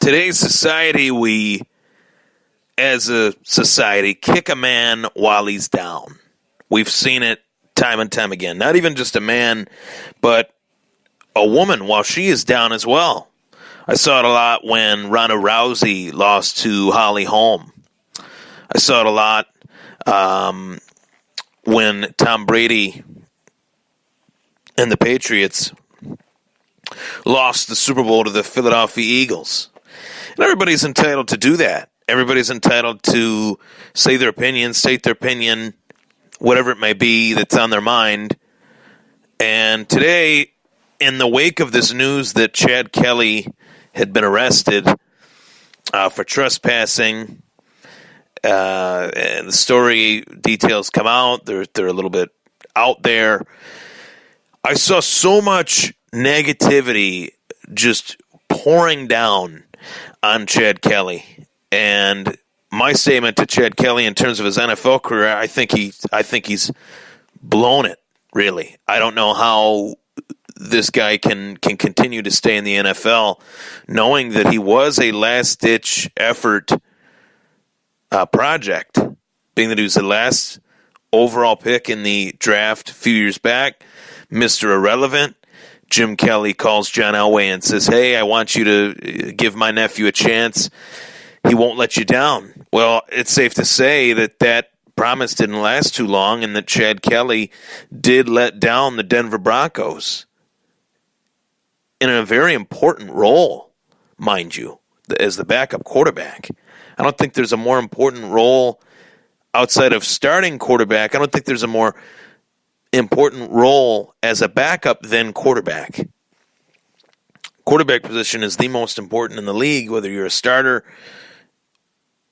today's society, we, as a society, kick a man while he's down. We've seen it time and time again. Not even just a man, but a woman while she is down as well. I saw it a lot when Ronda Rousey lost to Holly Holm. I saw it a lot when Tom Brady and the Patriots lost the Super Bowl to the Philadelphia Eagles. And everybody's entitled to do that. Everybody's entitled to say their opinion, state their opinion, whatever it may be that's on their mind. And today, in the wake of this news that Chad Kelly had been arrested for trespassing, and the story details come out, they're a little bit out there. I saw so much negativity just pouring down on Chad Kelly. And my statement to Chad Kelly in terms of his NFL career, I think he's blown it, really. I don't know how this guy can continue to stay in the NFL, knowing that he was a last-ditch effort project, being that he was the last overall pick in the draft a few years back, Mr. Irrelevant. Jim Kelly calls John Elway and says, hey, I want you to give my nephew a chance. He won't let you down. Well, it's safe to say that promise didn't last too long and that Chad Kelly did let down the Denver Broncos in a very important role, mind you, as the backup quarterback. I don't think there's a more important role outside of starting quarterback. I don't think there's a more important role as a backup than quarterback. Quarterback position is the most important in the league, whether you're a starter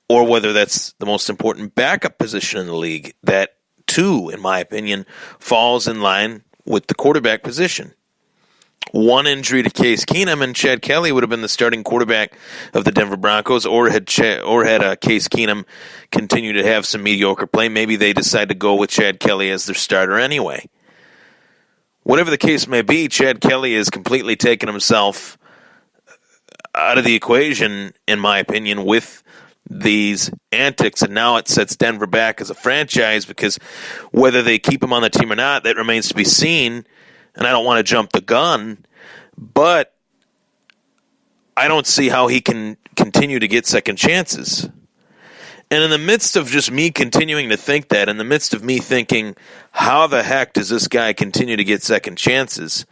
or whether that's the most important backup position in the league. That, too, in my opinion, falls in line with the quarterback position. One injury to Case Keenum, and Chad Kelly would have been the starting quarterback of the Denver Broncos, or had Case Keenum continue to have some mediocre play. Maybe they decide to go with Chad Kelly as their starter anyway. Whatever the case may be, Chad Kelly has completely taken himself out of the equation, in my opinion, with these antics, and now it sets Denver back as a franchise, because whether they keep him on the team or not, that remains to be seen. And I don't want to jump the gun, but I don't see how he can continue to get second chances. And in the midst of just me continuing to think that, in the midst of me thinking, how the heck does this guy continue to get second chances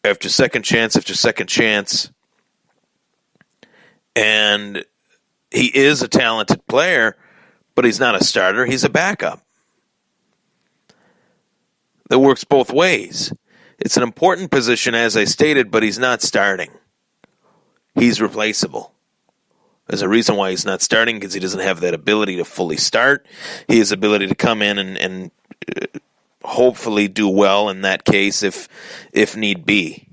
after second chance after second chance? And he is a talented player, but he's not a starter. He's a backup. That works both ways. It's an important position, as I stated, but he's not starting. He's replaceable. There's a reason why he's not starting, because he doesn't have that ability to fully start. He has the ability to come in and hopefully do well in that case if need be.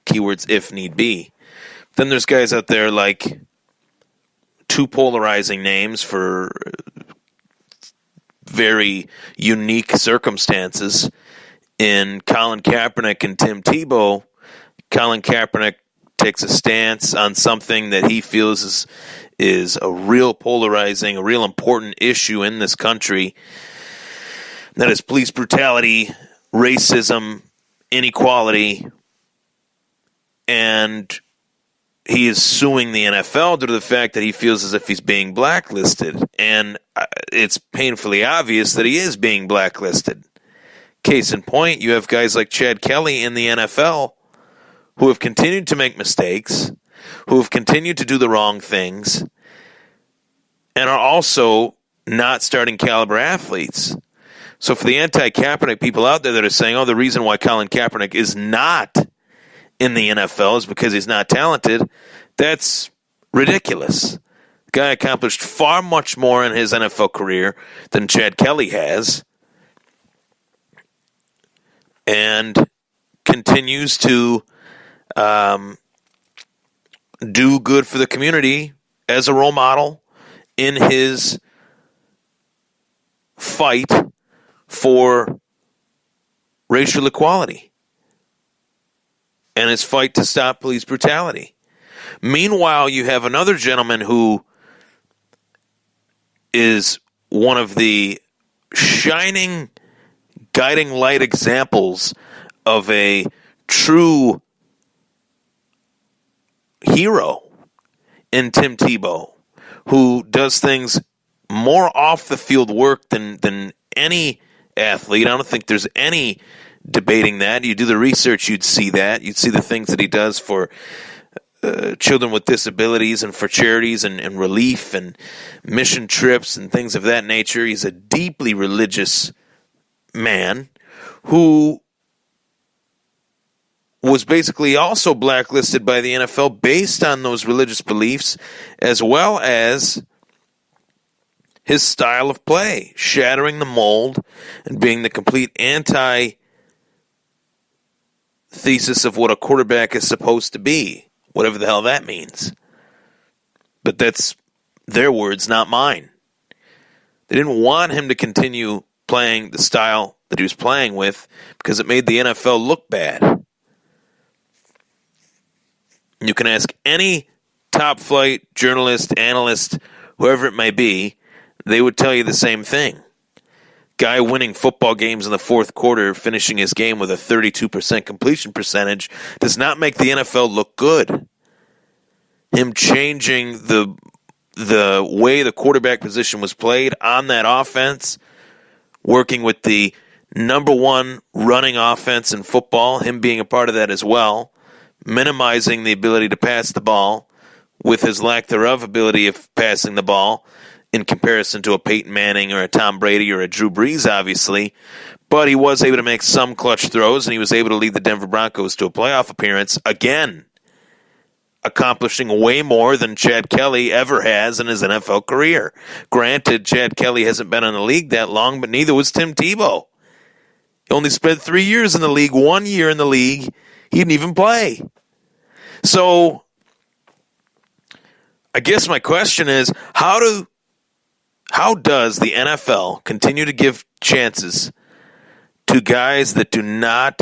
Keywords, if need be. Then there's guys out there like two polarizing names for very unique circumstances in Colin Kaepernick and Tim Tebow. Colin Kaepernick takes a stance on something that he feels is a real polarizing, a real important issue in this country. That is police brutality, racism, inequality, and he is suing the NFL due to the fact that he feels as if he's being blacklisted. And it's painfully obvious that he is being blacklisted. Case in point, you have guys like Chad Kelly in the NFL who have continued to make mistakes, who have continued to do the wrong things, and are also not starting caliber athletes. So for the anti-Kaepernick people out there that are saying, oh, the reason why Colin Kaepernick is not in the NFL is because he's not talented, that's ridiculous. The guy accomplished far much more in his NFL career than Chad Kelly has, and continues to do good for the community as a role model in his fight for racial equality and his fight to stop police brutality. Meanwhile, you have another gentleman who is one of the shining, guiding light examples of a true hero in Tim Tebow, who does things more off the field work than any athlete. I don't think there's any debating that. You do the research, you'd see that. You'd see the things that he does for children with disabilities and for charities and relief and mission trips and things of that nature. He's a deeply religious man who was basically also blacklisted by the NFL based on those religious beliefs, as well as his style of play, shattering the mold and being the complete anti-thesis of what a quarterback is supposed to be, whatever the hell that means. But that's their words, not mine. They didn't want him to continue playing the style that he was playing with because it made the NFL look bad. You can ask any top-flight journalist, analyst, whoever it may be, they would tell you the same thing. Guy winning football games in the fourth quarter, finishing his game with a 32% completion percentage, does not make the NFL look good. Him changing the way the quarterback position was played on that offense, working with the number one running offense in football, him being a part of that as well, minimizing the ability to pass the ball with his lack thereof ability of passing the ball in comparison to a Peyton Manning or a Tom Brady or a Drew Brees, obviously. But he was able to make some clutch throws, and he was able to lead the Denver Broncos to a playoff appearance again, accomplishing way more than Chad Kelly ever has in his NFL career. Granted, Chad Kelly hasn't been in the league that long, but neither was Tim Tebow. He only spent 3 years in the league, 1 year in the league. He didn't even play. So, I guess my question is, how does the NFL continue to give chances to guys that do not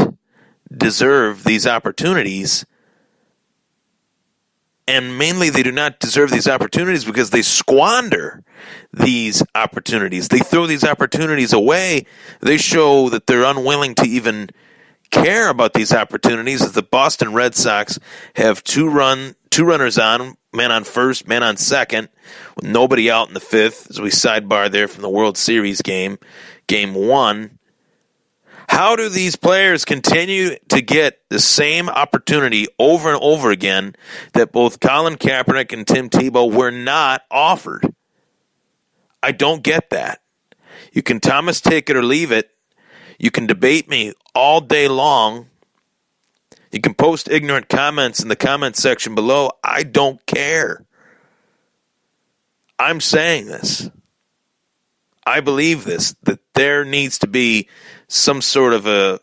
deserve these opportunities? And mainly they do not deserve these opportunities because they squander these opportunities. They throw these opportunities away. They show that they're unwilling to even care about these opportunities, as the Boston Red Sox have two runners on, man on first, man on second, with nobody out in the fifth, as we sidebar there from the World Series game 1. How do these players continue to get the same opportunity over and over again that both Colin Kaepernick and Tim Tebow were not offered? I don't get that. You can Thomas take it or leave it. You can debate me all day long. You can post ignorant comments in the comment section below. I don't care. I'm saying this. I believe this, that there needs to be some sort of a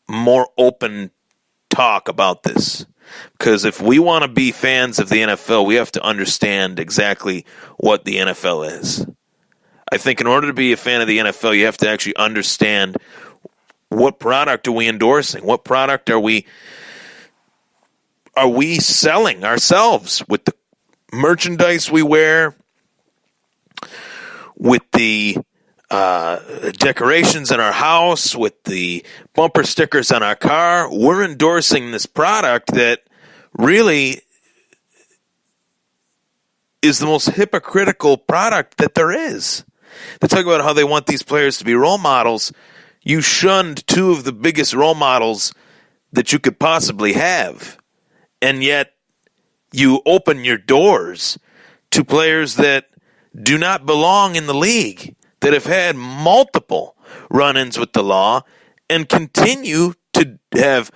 more open talk about this. Because if we want to be fans of the NFL, we have to understand exactly what the NFL is. I think in order to be a fan of the NFL, you have to actually understand what product are we endorsing? What product are we selling ourselves with the merchandise we wear, with the decorations in our house, with the bumper stickers on our car? We're endorsing this product that really is the most hypocritical product that there is. They talk about how they want these players to be role models. You shunned two of the biggest role models that you could possibly have. And yet you open your doors to players that do not belong in the league, that have had multiple run-ins with the law and continue to have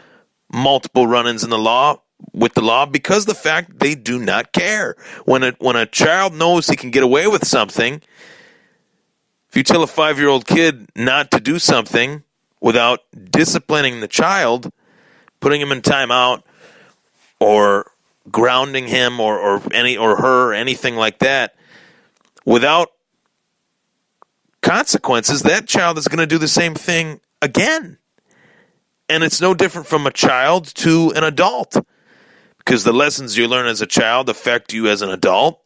multiple run-ins with the law because the fact they do not care. When a child knows he can get away with something, if you tell a 5-year-old kid not to do something without disciplining the child, putting him in timeout or grounding him or her or anything like that, without consequences, that child is going to do the same thing again. And it's no different from a child to an adult. because the lessons you learn as a child affect you as an adult.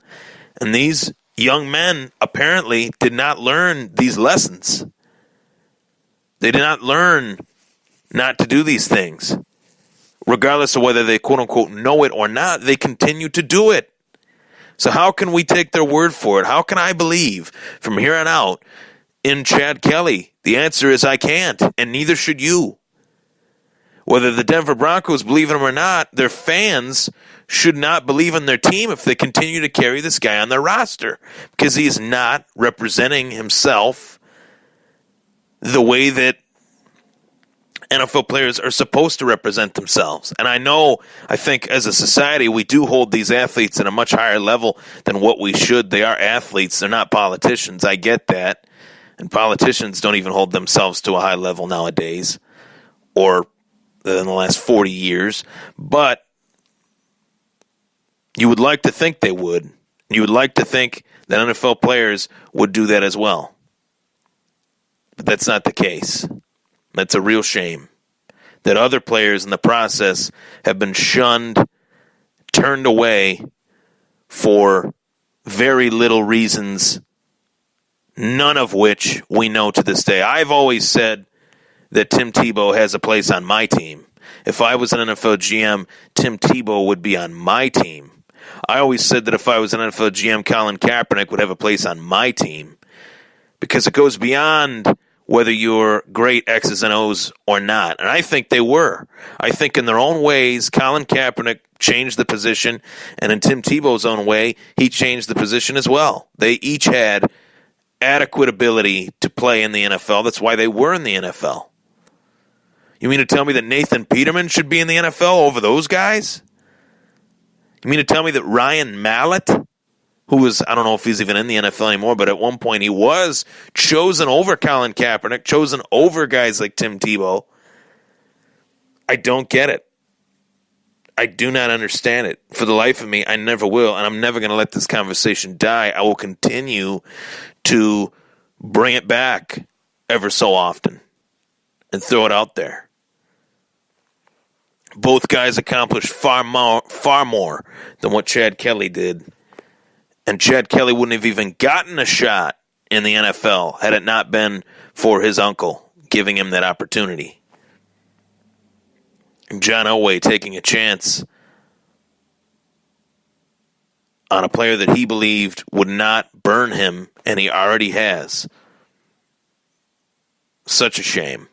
And these young men apparently did not learn these lessons. They did not learn not to do these things. Regardless of whether they quote-unquote know it or not, they continue to do it. So how can we take their word for it? How can I believe from here on out in Chad Kelly? The answer is I can't, and neither should you. Whether the Denver Broncos believe in him or not, their fans should not believe in their team if they continue to carry this guy on their roster, because he is not representing himself the way that NFL players are supposed to represent themselves. And I think as a society, we do hold these athletes at a much higher level than what we should. They are athletes. They're not politicians. I get that. And politicians don't even hold themselves to a high level nowadays, or in the last 40 years. But you would like to think they would. You would like to think that NFL players would do that as well. But that's not the case. That's a real shame that other players in the process have been shunned, turned away for very little reasons, none of which we know to this day. I've always said that Tim Tebow has a place on my team. If I was an NFL GM, Tim Tebow would be on my team. I always said that if I was an NFL GM, Colin Kaepernick would have a place on my team, because it goes beyond whether you're great X's and O's or not. And I think they were. I think in their own ways, Colin Kaepernick changed the position, and in Tim Tebow's own way, he changed the position as well. They each had adequate ability to play in the NFL. That's why they were in the NFL. You mean to tell me that Nathan Peterman should be in the NFL over those guys? You mean to tell me that Ryan Mallett, who was, I don't know if he's even in the NFL anymore, but at one point he was chosen over Colin Kaepernick, chosen over guys like Tim Tebow. I don't get it. I do not understand it. For the life of me, I never will, and I'm never going to let this conversation die. I will continue to bring it back ever so often and throw it out there. Both guys accomplished far more than what Chad Kelly did. And Chad Kelly wouldn't have even gotten a shot in the NFL had it not been for his uncle giving him that opportunity. And John Elway taking a chance on a player that he believed would not burn him, and he already has. Such a shame.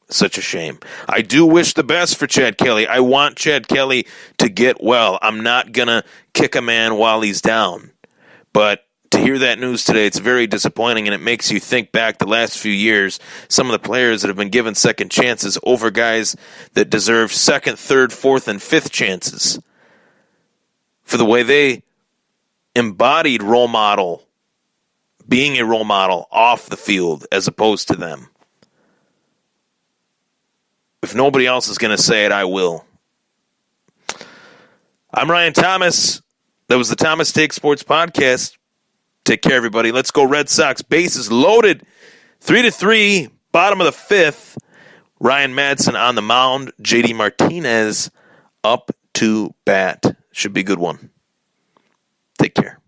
Such a shame. I do wish the best for Chad Kelly. I want Chad Kelly to get well. I'm not going to kick a man while he's down. But to hear that news today, it's very disappointing, and it makes you think back the last few years, some of the players that have been given second chances over guys that deserve second, third, fourth, and fifth chances for the way they embodied being a role model off the field as opposed to them. If nobody else is going to say it, I will. I'm Ryan Thomas. That was the Thomas Take Sports Podcast. Take care, everybody. Let's go Red Sox. Bases loaded. 3-3, bottom of the fifth. Ryan Madsen on the mound. JD Martinez up to bat. Should be a good one. Take care.